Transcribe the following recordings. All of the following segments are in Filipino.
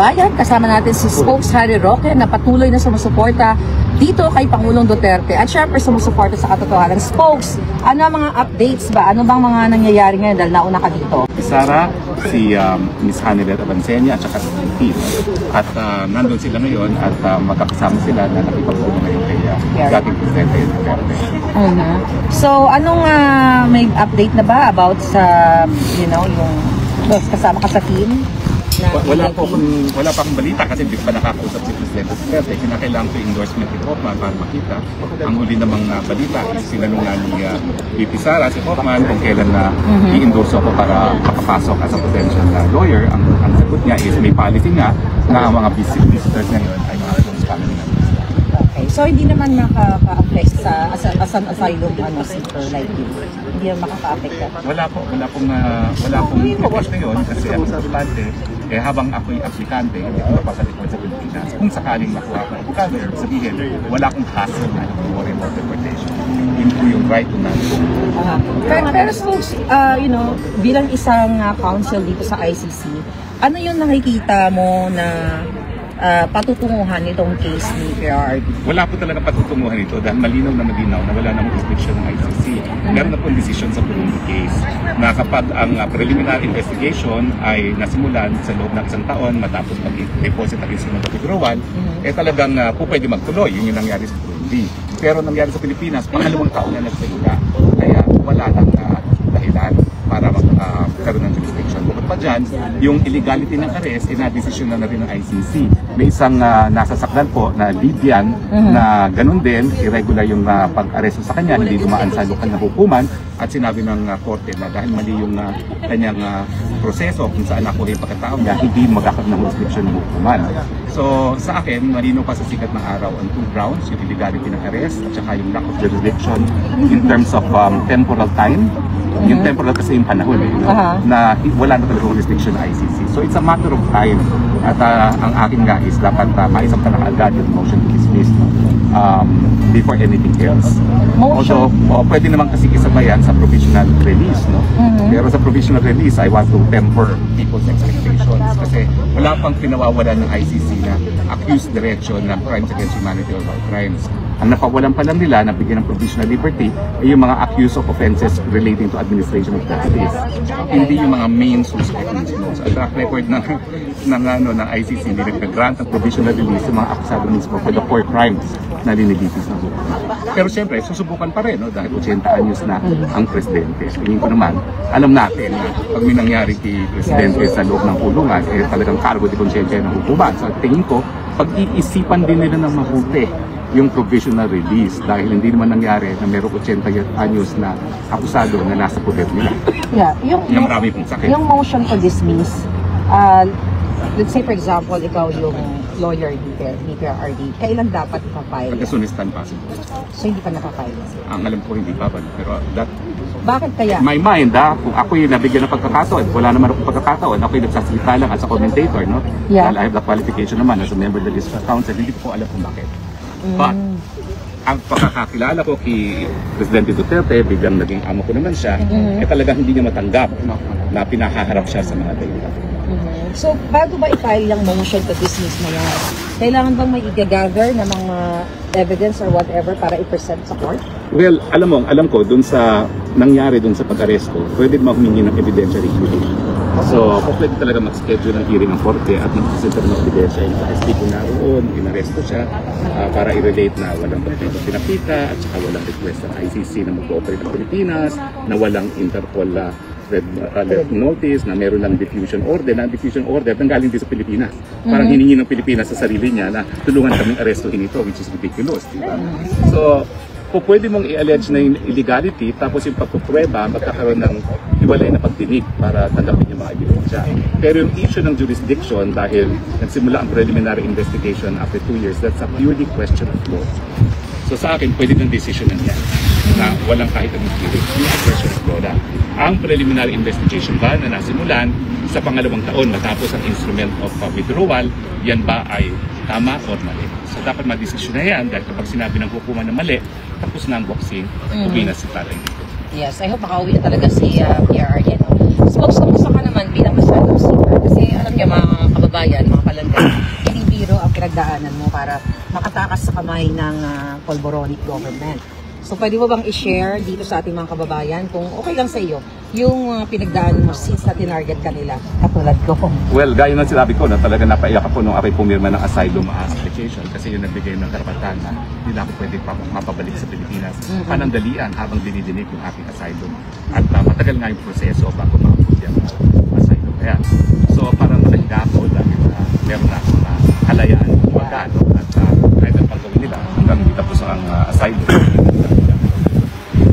bayan. Kasama natin si Spokes Harry Roque na patuloy na sumusuporta dito kay Pangulong Duterte at syempre sumusuporta sa katotohanan. Spokes, ano ang mga updates ba? Ano bang mga nangyayari ngayon dahil nauna ka dito? Sara, si Miss Hanilet Abansenia at saka si team. At nandun sila ngayon at magkakasama sila na nakipagpulong ngayon kay dating Presidente Duterte. So, anong may update na ba about sa, yung kasama ka sa team? Wala pa akong balita kasi hindi pa nakakausap si Presidente Duterte. Kinakailangan ko endorsement ni Hoffman para makita. Ang huli namang balita is sinanungan ni VP Sara, si Hoffman, kung kailan na i-endorse ako para makapasok as a potential lawyer. Ang sagot niya is may policy nga na ang mga visitors ngayon ay mga close family members. Okay, so hindi naman makaka-affect sa as an asylum seeker like you? Hindi naman makaka-affect ka? Wala pong request na yun kasi ang importante habang ako'y aplikante, hindi ko mapasalikod sa Pilipinas. Kung sakaling makuha ko ang abogado, sabihin, wala akong hassle na worry about deportation. Yun po yung right na. Pero folks, bilang isang counsel dito sa ICC, ano yung nakikita mo na patutunguhan nitong case ni PRRD? Wala po talaga patutunguhan ito dahil malinaw na wala namang jurisdiction ng ICC. Meron na po decision sa Burundi case na kapag ang preliminary investigation ay nasimulan sa loob ng isang taon matapos mag-deposit ng instrument of withdrawal, talagang po pwede magtuloy. Yun yung nangyari sa Burundi. Pero nangyari sa Pilipinas, pangalawang taon na nagsimula. Kaya wala nang dahilan para magkaroon ng jurisdiction. Bukod pa dyan, yung illegality ng arrest, na-decision na rin ng ICC. May isang nasasakdan po na Libyan na ganun din, irregular yung pag-aresto sa kanya, hindi dumaan sa lokal na hukuman at sinabi ng korte na dahil mali yung kanyang proseso kung saan ako yung pagkatao niya, hindi magkakaroon ng jurisdiction ng hukuman. So sa akin, malino pa sa sikat ng araw ang two grounds, yung illegality ng arrest at saka yung lack of jurisdiction in terms of temporal time. Yung temporal kasi yung panahon na wala na talagang jurisdiction ng ICC. So it's a matter of time at ang akin nga is dapat maisampa na agad yung motion to dismiss before anything else. Although pwede naman kasi isabayan sa provisional release, no? Pero sa provisional release, I want to temper people's expectations kasi wala pang pinawawala ng ICC na accused diretso ng crimes against humanity or war crimes. Ang napawalan pa lang nila na bigyan ng provisional liberty ay yung mga accused of offenses relating to administration of justice. Hindi yung mga main suspect mismo. So, ang track record ng ICC, hindi nag-grant ng provisional release yung mga akusado mismo for the core crimes na linilitis ng hukuman. Pero siyempre, susubukan pa rin, dahil 80 anyos na ang presidente. Tingin ko naman, alam natin na pag may nangyari kay presidente sa loob ng kulungan, talagang cargo de conscientia ng hukuman. So tingin ko, pag-iisipan din nila ng mabuti yung provisional release dahil hindi naman nangyari na mayroong 80 anyos na akusado na nasa poder nila. Yung marami pong sakit. Yung motion to dismiss, let's say for example, ikaw yung lawyer ni PRRD, kailan dapat ipapile? As soon as time possible. So hindi pa napapile? Ang alam ko hindi pa ba, pero bakit kaya? My mind, kung ako yung nabigyan ng pagkakataon, wala naman akong pagkakataon, ako yung nagsasalita lang as a commentator, no? Dahil I have the qualification naman as a member of the District Council, hindi ko alam kung bakit. But, ang pagkakakilala ko kay Presidente Duterte, biglang naging amo ko naman siya, talagang hindi niya matanggap na pinahaharap siya sa mga dayuhan. So, bago ba i-file yung motion to dismiss na yan, kailangan bang may i-gather na mga evidence or whatever para i-present sa court? Well, alam ko, dun sa nangyari dun sa pag-aresto, pwede humingi ng evidentiary hearing. So, pwede talaga mag-schedule ng hearing ng korte at mag-present ng ebidensya. Yung testigo naroon, inaresto siya para i-relate na walang pinapita at saka walang request ng ICC na mag-cooperate ng Pilipinas, na walang Interpol red notice, na meron lang diffusion order, na diffusion order nanggaling din sa Pilipinas. Parang hiningi ng Pilipinas sa sarili niya na tulungan kaming arestuhin ito, which is ridiculous, di ba? So, kung pwede mong i-allege na yung illegality, tapos yung pagpuprueba, magkakaroon ng hiwalay na pagdinig para tanggapin yung mga ebidensya. Pero yung issue ng jurisdiction, dahil nagsimula ang preliminary investigation after 2 years, that's a purely question of law. So sa akin, pwede ng decision yan na walang kahit anong hearing. Yung question of law na. Ang preliminary investigation ba na nasimulan sa pangalawang taon matapos ang instrument of withdrawal, yan ba ay tama o mali? So dapat ma-decision na yan dahil kapag sinabi ng hukuman na mali, tapos na ang boxing, uwi na si Taray. Yes, I hope makauwi na talaga si PRRD. Spokes, kumusta ka naman bilang asylum seeker? Kasi alam niyo mga kababayan, mga katulad ka. Hindi biro ang pinagdaanan mo para makatakas sa kamay ng Polboronic government. So pwede mo bang i-share dito sa ating mga kababayan kung okay lang sa iyo yung pinagdaanan mo since na tinarget ka nila katulad ko? Well, gaya ng sinabi ko, talaga napaiyak ako nung ako'y pumirma ng asylum application kasi yun nagbigay ng karapatan na hindi na ako pwede mapabalik sa Pilipinas. Panandalian habang dinidinig yung aking asylum. At matagal nga yung proseso bago ma-approve yung asylum. Kaya, so parang nakahiga ako dahil meron na akong halayaan magkano at kahit ang paggawin nila hanggang hindi tapos ang asylum.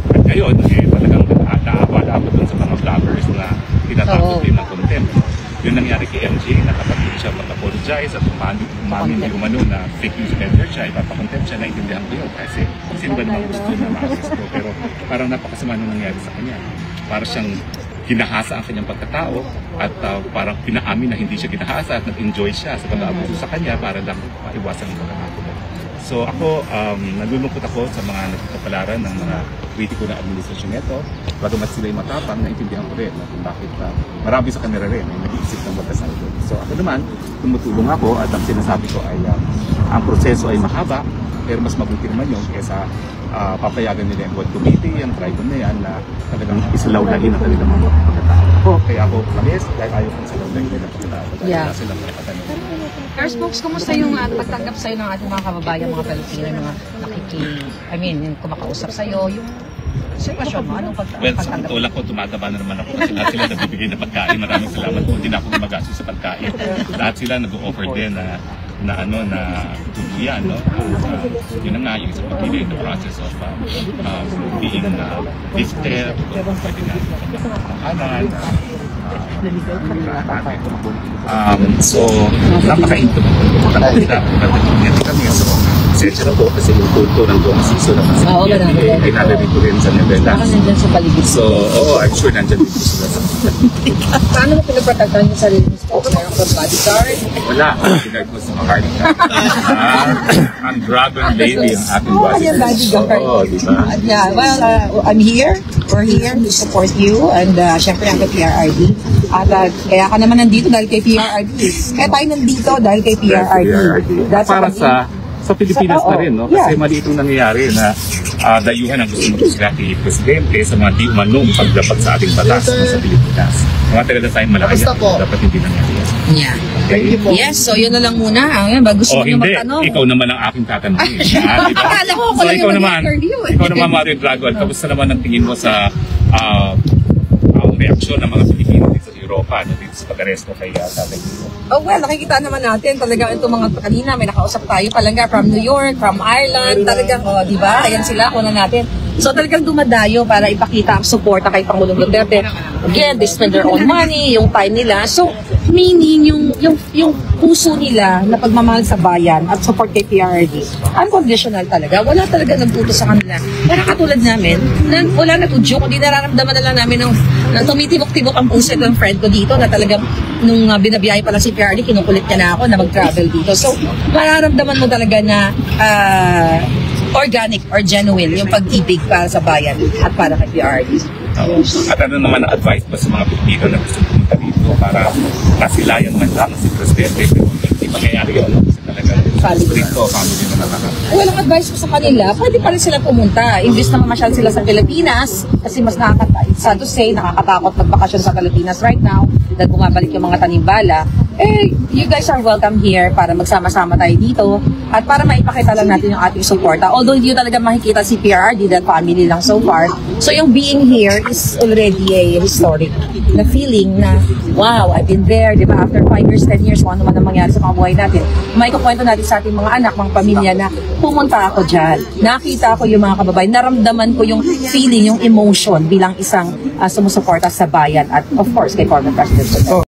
At ngayon, talagang naawala ako dun sa mga vloggers na tinatakot din ng contempt. Yun nangyari kay MJ na kapag hindi siya mag-apologize at umamin yung umano na fake news editor siya, ipapakontempt siya, naintindihan ko yun kasi sino ba naman gusto na ma-assist ko, pero parang napakasama nung nangyari sa kanya. Para siyang ginahasa ang kanyang pagkatao at parang pinaamin na hindi siya ginahasa at nag-enjoy siya sa pag-aabuso sa kanya para lang maiwasan ang pagkakataon. So ako, nalulungkot ako sa mga nagkakapalaran ng mga kritiko na administrasyon nito. Bagamat sila'y matapang, naintindihan ko rin kung bakit marami sa kanila rin ay nag-iisip ng batas ito. So ako naman, tumutulong ako at ang sinasabi ko ay ang proseso ay mahaba, pero mas mabuti naman yun kaysa papayagan nila yung World Committee, ang tribunal na yan na talagang isalawlahin ang kanilang mga pagkatao. Kaya ako umalis dahil ayaw kong isalawlahin nila ang pagkatao. Wala silang karapatan. First Spokes, kumusta yung pagtanggap sa'yo ng ating mga kababayan, mga Pilipino, mga yung kumakausap sa'yo, yung sitwasyon mo, anong Well, sa tulak ko, tumataba na naman ako kasi lahat sila nagbibigay na pagkain. Maraming salamat po. Hindi na ako gumagastos sa pagkain. Lahat sila nag-offer din na tuluyan, no? Yun na nga, yung isang pagpili, the process of being lifted, pwede na makanan, so, napaka-into ko. Sensya na po kasi yung kulto ng buong season naman sa ay nalarin ko rin sa novela. Baka nandyan sa paligid. So, I'm sure nandyan dito sila sa Paano mo pinagpatagtan yung sarili mo? Meron ka bodyguard? Wala. Pinag ko sa heart. Ang dragon lady ang ating bodyguard. Oo, diba? Yeah, well, I'm here. We're here to support you and syempre ang PRRD. At kaya ka naman nandito dahil kay PRRD. Kaya tayo nandito dahil kay PRRD. Para sa Pilipinas na rin, no? Kasi mali itong nangyayari na dayuhan ang gusto mag-usga kay Presidente sa mga di umanong pagdapat sa ating batas sa Pilipinas. Mga talaga tayong malakaya, dapat hindi nangyari yan. Yeah. Yes, so yun na lang muna. Gusto mo nyo magtanong? Ikaw naman ang aking tatanungin. Akala ko ako so, lang yung mag-interview. Ikaw naman, Mario Dragon, kamusta naman ang tingin mo sa reaksyon ng mga Pilipino dito sa Europa dito sa pag-aresto kay Tatay Digong? Oh well, nakikita naman natin talagang itong mga kanina, may nakausap tayo palangga from New York, from Ireland, talagang, di ba? Ayan sila, kunan natin. So talagang dumadayo para ipakita ang suporta kay Pangulong Duterte. Again, they spend their own money, yung time nila. So, meaning yung puso nila na pagmamahal sa bayan at support kay PRRD, unconditional talaga. Wala talaga nagtuto sa kanila. Para katulad namin, na wala natudyok, kundi nararamdaman na lang namin ng tumitibok-tibok ang puso ng friend ko dito na talagang nung binabiyahe pa lang si PRRD, kinukulit niya na ako na mag-travel dito. So, mararamdaman mo talaga na organic or genuine yung pag-ibig para sa bayan at para kay PRRD. At ano naman ang advice ba sa mga Pilipino na gusto pumunta dito para masilayan man lang si Presidente pero hindi mangyayari yun kasi talaga stricto family na nakakatawa. Walang advice ko sa kanila, pwede pa rin sila pumunta. Imbis na mamasyal sila sa Pilipinas, kasi mas sad to say, nakakatakot magbakasyon sa Pilipinas right now, dahil bumabalik yung mga tanimbala, you guys are welcome here para magsama-sama tayo dito at para maipakita lang natin yung ating suporta. Although hindi nyo talaga makikita si PRRD dahil family lang so far. So yung being here is already a historic na feeling na, wow, I've been there, di ba? After 5 years, 10 years, kung ano man ang mangyari sa mga buhay natin, may kukwento natin sa ating mga anak, mga pamilya na pumunta ako dyan. Nakita ko yung mga kababayan, naramdaman ko yung feeling, yung emotion bilang isang sumusuporta sa bayan at of course kay former President Duterte.